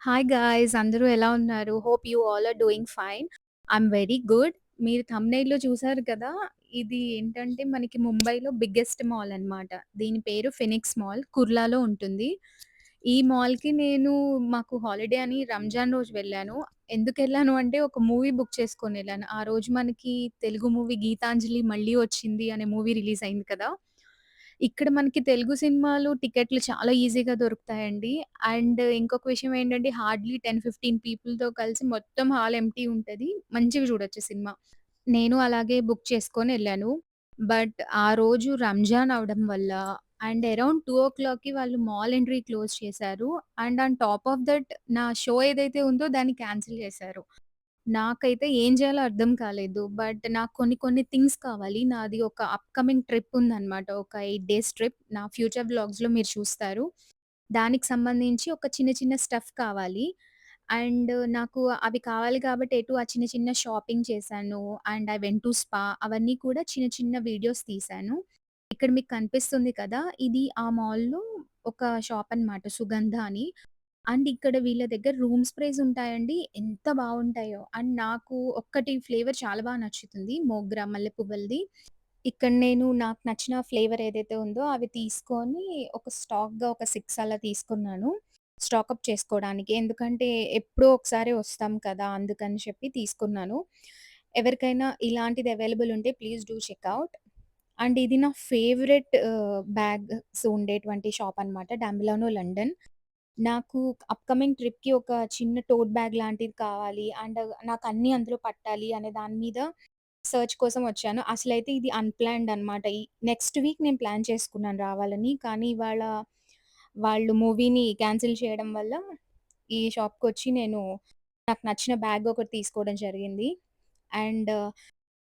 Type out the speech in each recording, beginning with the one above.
Hi guys అందరూ ఎలా ఉన్నారు? Hope you all are doing fine. I'm very good. మీరు థంబ్‌నెయిల్‌లో చూసారు కదా! ఇది ఏంటంటే మనకి ముంబైలో బిగ్గెస్ట్ మాల్ అన్నమాట. దీని పేరు ఫినిక్స్ మాల్. కుర్లాలో ఉంటుంది. ఈ మాల్‌కి నేను మాకు హాలిడే అని రంజాన్ రోజు వెళ్ళాను. ఎందుకెళ్ళాను అంటే ఒక మూవీ బుక్ చేసుకొనెళ్ళాను. ఆ రోజు మనకి తెలుగు మూవీ 'గీతాంజలి' మళ్ళీ వచ్చింది అనే మూవీ రిలీజ్ అయింది కదా! ఇక్కడ మనకి తెలుగు సినిమాలు టికెట్లు చాలా ఈజీగా దొరుకుతాయండి. అండ్ ఇంకొక విషయం ఏంటంటే హార్డ్‌లీ 10, 15 పీపుల్‌తో కలిసి మొత్తం హాల్ ఎంప్టీ ఉంటది. మంచిగా చూడొచ్చు సినిమా. నేను అలాగే బుక్ చేసుకొనెళ్ళాను. బట్ ఆ రోజు రంజాన్ అవ్వడం వల్ల అండ్ అరౌండ్ 2:00కి వాళ్ళు మాల్ ఎంట్రీ క్లోజ్ చేశారు. And on top of that నా షో ఏదైతే ఉందో దాన్ని క్యాన్సెల్ చేశారు. నాకైతే ఏం చేయాలో అర్థం కాలేదు. బట్ నాకు కొన్ని కొన్ని థింగ్స్ కావాలి. నాది ఒక అప్‌కమింగ్ ట్రిప్ ఉందన్నమాట. ఒక 8 డేస్ ట్రిప్. నా ఫ్యూచర్ వ్లాగ్స్‌లో మీరు చూస్తారు. దానికి సంబంధించి ఒక చిన్న చిన్న స్టఫ్ కావాలి. అండ్ నాకు అవి కావాలి కాబట్టి ఎటు ఆ చిన్న చిన్న షాపింగ్ చేశాను. And I went to spa అవన్నీ కూడా చిన్న చిన్న వీడియోస్ తీశాను. ఇక్కడ మీకు కనిపిస్తుంది కదా! ఇది ఆ మాల్‌లో ఒక షాప్ అన్నమాట 'సుగంధ' అని. అండ్ ఇక్కడ వీళ్ళ దగ్గర రూమ్ స్ప్రేస్ ఉంటాయండి. ఎంత బావుంటాయో. అండ్ నాకు ఒక్కటి ఫ్లేవర్ చాలా నచ్చుతుంది. మోగ్రా మల్లె పువ్వులది. ఇక్కడ నేను నాకు నచ్చిన ఫ్లేవర్ ఏదైతే ఉందో అవి తీసుకొని ఒక స్టాక్‌గా ఒక 6 అలా తీసుకున్నాను. స్టాకప్ చేసుకోవడానికి. ఎందుకంటే ఎప్పుడో ఒకసారి వస్తాం కదా! అందుకని చెప్పి తీసుకున్నాను. ఎవరికైనా ఇలాంటిది అవైలబుల్ ఉంటే please do check out. And ఇది నా ఫేవరెట్ బ్యాగ్స్ ఉండేటువంటి షాప్ అనమాట. 'డాంబిలానో లండన్.' నాకు అప్‌కమింగ్ ట్రిప్‌కి ఒక చిన్న టోట్ బ్యాగ్ లాంటిది కావాలి. అండ్ నాకన్నీ అందులో పట్టాలి అనే దాని మీద సెర్చ్ కోసం వచ్చాను. అసలైతే ఇది అన్‌ప్లాన్డ్ అనమాట. ఈ నెక్స్ట్ వీక్ నేను ప్లాన్ చేసుకున్నాను రావాలని. కానీ ఇవాళ వాళ్ళు మూవీని క్యాన్సిల్ చేయడం వల్ల ఈ షాప్‌కొచ్చి నేను నాకు నచ్చిన బ్యాగ్ ఒకటి తీసుకోవడం జరిగింది. And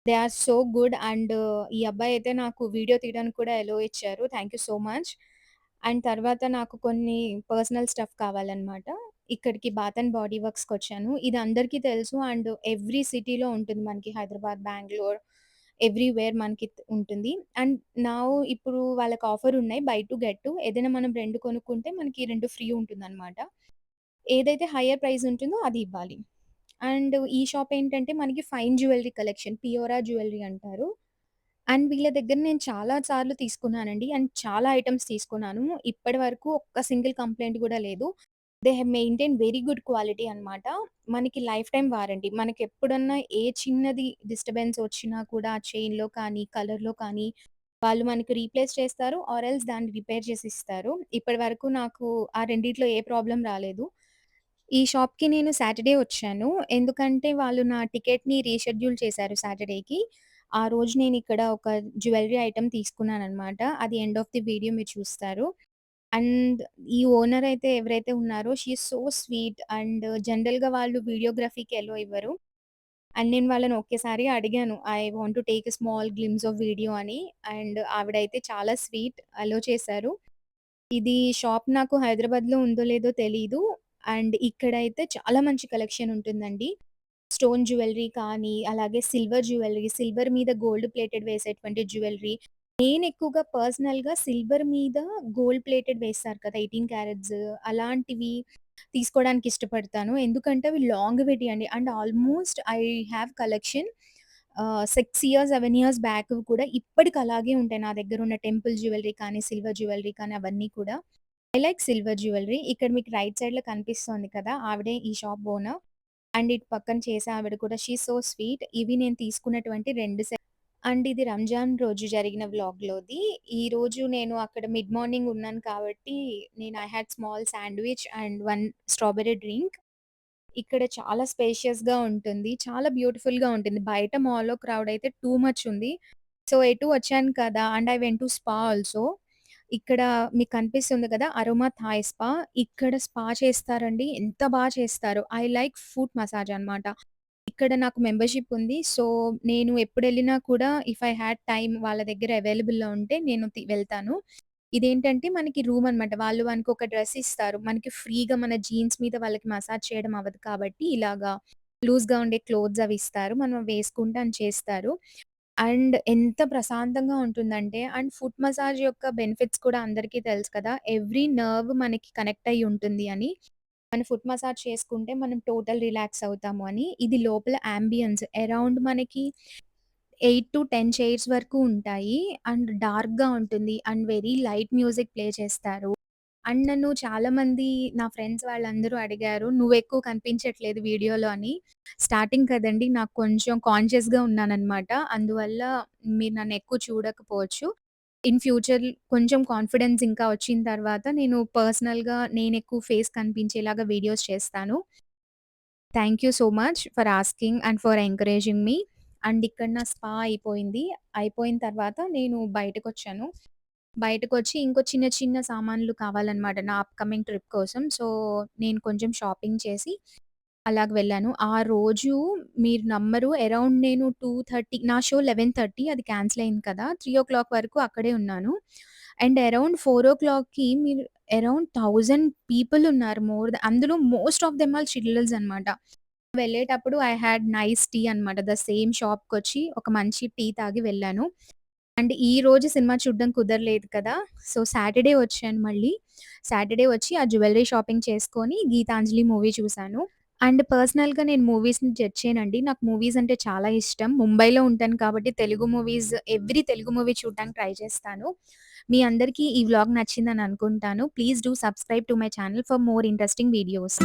they are so good. And ఈ అబ్బాయయితే నాకు వీడియో తీయడానికి కూడా ఎలో ఇచ్చారు. Thank you so much. And తర్వాత నాకు కొన్ని పర్సనల్ స్టఫ్ కావాలనమాట. ఇక్కడికి 'బాత్ అండ్ బాడీ వర్క్స్‌కొచ్చాను. ఇది అందరికీ తెలుసు. అండ్ ఎవ్రీ సిటీలో ఉంటుంది మనకి హైదరాబాద్, బెంగుళూరు ఎవ్రీవేర్ మనకి ఉంటుంది. అండ్ నౌ ఇప్పుడు వాళ్ళకి ఆఫర్ ఉన్నాయి. బై 2 గెట్ 2 ఏదైనా మనం 2 కొనుక్కుంటే మనకి 2 ఫ్రీ ఉంటుందనమాట. ఏదైతే హైయర్ ప్రైస్ ఉంటుందో అది ఇవ్వాలి. అండ్ ఈ షాప్ ఏంటంటే మనకి ఫైన్ జ్యువెల్లరీ కలెక్షన్. పియోరా జ్యువెల్లరీ అంటారు. అండ్ వీళ్ళ దగ్గర నేను చాలా సార్లు తీసుకున్నానండి. అండ్ చాలా ఐటెమ్స్ తీసుకున్నాను. ఇప్పటి వరకు ఒక్క సింగిల్ కంప్లెయింట్ గూడా లేదు. They have maintain very good quality అనమాట. మనకి లైఫ్ టైమ్ వారంటీ. మనకెప్పుడన్నా ఏ చిన్నది డిస్టర్బెన్స్ వచ్చినా కూడా చైన్‌లో కానీ, కలర్‌లో కానీ వాళ్ళు మనకి రీప్లేస్ చేస్తారు. ఆర్ ఎల్స్ దాన్ని రిపేర్ చేసి ఇస్తారు. ఇప్పటి వరకు నాకు ఆ రెండిట్లో ఏ ప్రాబ్లమ్ రాలేదు. ఈ షాప్‌కి నేను సాటర్‌డే వచ్చాను. ఎందుకంటే వాళ్ళు నా టికెట్‌ని రీషెడ్యూల్ చేశారు సాటర్‌డేకి. ఆ రోజు నేనిక్కడ ఒక జ్యువెల్లరీ ఐటెమ్ తీసుకున్నాననమాట. అది ఎండ్ ఆఫ్ ది వీడియో మీరు చూస్తారు. అండ్ ఈ ఓనర్ అయితే ఎవరైతే ఉన్నారో she is so sweet. And జనరల్‌గా వాళ్ళు వీడియోగ్రఫీకి ఎలో ఇవ్వరు. అండ్ నేను వాళ్ళని ఒకేసారి అడిగాను. I want to take a small glimpse of video అని. అండ్ ఆవిడైతే చాలా స్వీట్ అలో చేశారు. ఇది షాప్ నాకు హైదరాబాద్‌లో ఉందో లేదో తెలీదు. అండ్ ఇక్కడైతే చాలా మంచి కలెక్షన్ ఉంటుందండి. స్టోన్ జ్యువెల్లరీ కానీ, అలాగే సిల్వర్ జ్యువెల్లరీ, సిల్వర్ మీద గోల్డ్ ప్లేటెడ్ వేసేటువంటి జ్యువెల్లరీ. నేనెక్కువగా పర్సనల్‌గా సిల్వర్ మీద గోల్డ్ ప్లేటెడ్ వేస్తారు కదా! 18 క్యారెట్స్ అలాంటివి తీసుకోవడానికి ఇష్టపడతాను. ఎందుకంటే అవి లాంగేవిటీ అండి. And almost I have collection 6 years, 7 years బ్యాక్‌వి కూడా ఇప్పటికి అలాగే ఉంటాయి. నా దగ్గరున్న టెంపుల్ జ్యువెల్లరీ కానీ, సిల్వర్ జ్యువెల్లరీ కానీ అవన్నీ కూడా. I like silver jewellery. ఇక్కడ మీకు రైట్ సైడ్‌లో కనిపిస్తోంది కదా! ఆవిడే ఈ షాప్ ఓనర్. అండ్ ఇటు పక్కన చేసే ఆవిడ కూడా షీ సో స్వీట్. ఇవి నేను తీసుకున్నటువంటి 2 అండ్ ఇది రంజాన్ రోజు జరిగిన వ్లాగ్‌లోది. ఈరోజు నేను అక్కడ మిడ్ మార్నింగ్ ఉన్నాను కాబట్టి నేను I had small sandwich and 1 strawberry drink. ఇక్కడ చాలా స్పేషియస్‌గా ఉంటుంది. చాలా బ్యూటిఫుల్‌గా ఉంటుంది. బయట మాల్‌లో క్రౌడ్ అయితే టూ మచ్ ఉంది. సో, ఎటు వచ్చాను కదా! And I went to spa also. ఇక్కడ మీకు కనిపిస్తుంది కదా! Aroma Thai spa. ఇక్కడ స్పా చేస్తారండి. ఎంత చేస్తారో. ఐ లైక్ ఫుట్ మసాజ్ అనమాట. ఇక్కడ నాకు మెంబర్‌షిప్ ఉంది. సో, నేను ఎప్పుడెళ్ళినా కూడా ఇఫ్ ఐ హాడ్ టైమ్ వాళ్ళ దగ్గర అవైలబుల్‌లో ఉంటే నేను వెళ్తాను. ఇదేంటంటే మనకి రూమ్ అనమాట. వాళ్ళు మనకొక డ్రెస్ ఇస్తారు. మనకి ఫ్రీగా మన జీన్స్ మీద వాళ్ళకి మసాజ్ చేయడం అవ్వదు కాబట్టి ఇలాగా లూజ్‌గా ఉండే క్లోత్స్ అవి ఇస్తారు. మనం వేసుకుంటే అని చేస్తారు. అండ్ ఎంత ప్రశాంతంగా ఉంటుందంటే అండ్ ఫుట్ మసాజ్ యొక్క బెనిఫిట్స్ కూడా అందరికీ తెలుసు కదా! ఎవ్రీ నర్వ్ మనకి కనెక్ట్ అయ్యి ఉంటుంది అని. మన ఫుట్ మసాజ్ చేసుకుంటే మనం టోటల్ రిలాక్స్ అవుతాము అని. ఇది లోపల యాంబియన్స్ అరౌండ్ మనకి 8-10 చైర్స్ వరకు ఉంటాయి. అండ్ డార్క్‌గా ఉంటుంది. And very light music play చేస్తారు. అండ్ నన్ను చాలామంది నా ఫ్రెండ్స్ వాళ్ళందరూ అడిగారు, "నువ్వెక్కువ కనిపించట్లేదు వీడియోలో" అని. స్టార్టింగ్ కదండీ! నాకు కొంచెం కాన్షియస్‌గా ఉన్నాననమాట. అందువల్ల మీరు నన్నెక్కువ చూడకపోవచ్చు. ఇన్ ఫ్యూచర్ కొంచెం కాన్ఫిడెన్స్ ఇంకా వచ్చిన తర్వాత నేను పర్సనల్‌గా నేనెక్కువ ఫేస్ కనిపించేలాగా వీడియోస్ చేస్తాను. Thank you so much for asking and for encouraging me. And ఇక్కడ నా స్పా అయిపోయింది. అయిపోయిన తర్వాత నేను బయటకొచ్చాను. బయటకొచ్చి ఇంకో చిన్న చిన్న సామాన్లు కావాలన్నమాట నా అప్‌కమింగ్ ట్రిప్ కోసం. సో, నేను కొంచెం షాపింగ్ చేసి అలాగ వెళ్ళాను. ఆ రోజు మీరు నమ్మరు అరౌండ్ నేను 2:30 నా షో 11:30 అది క్యాన్సిల్ అయింది కదా! 3:00 వరకు అక్కడే ఉన్నాను. అండ్ అరౌండ్ 4:00కి మీరు అరౌండ్ 1000 పీపుల్ ఉన్నారు. అందులో most of them all childrens అనమాట. వెళ్ళేటప్పుడు ఐ హాడ్ నైస్ టీ అనమాట. ద సేమ్ షాప్‌కొచ్చి ఒక మంచి టీ తాగి వెళ్ళాను. అండ్ ఈరోజు సినిమా చూడడం కుదరలేదు కదా! సో, సాటర్‌డే వచ్చాను మళ్ళీ. సాటర్‌డే వచ్చి ఆ జ్యువెల్లరీ షాపింగ్ చేసుకొని 'గీతాంజలి' మూవీ చూసాను. అండ్ పర్సనల్‌గా నేను మూవీస్‌ని జడ్జ్ చేయనండి. నాకు మూవీస్ అంటే చాలా ఇష్టం. ముంబైలో ఉంటాను కాబట్టి Telugu movies every Telugu movie చూడడానికి ట్రై చేస్తాను. మీ అందరికీ ఈ వ్లాగ్ నచ్చిందని అనుకుంటాను. Please do subscribe to my channel for more interesting videos.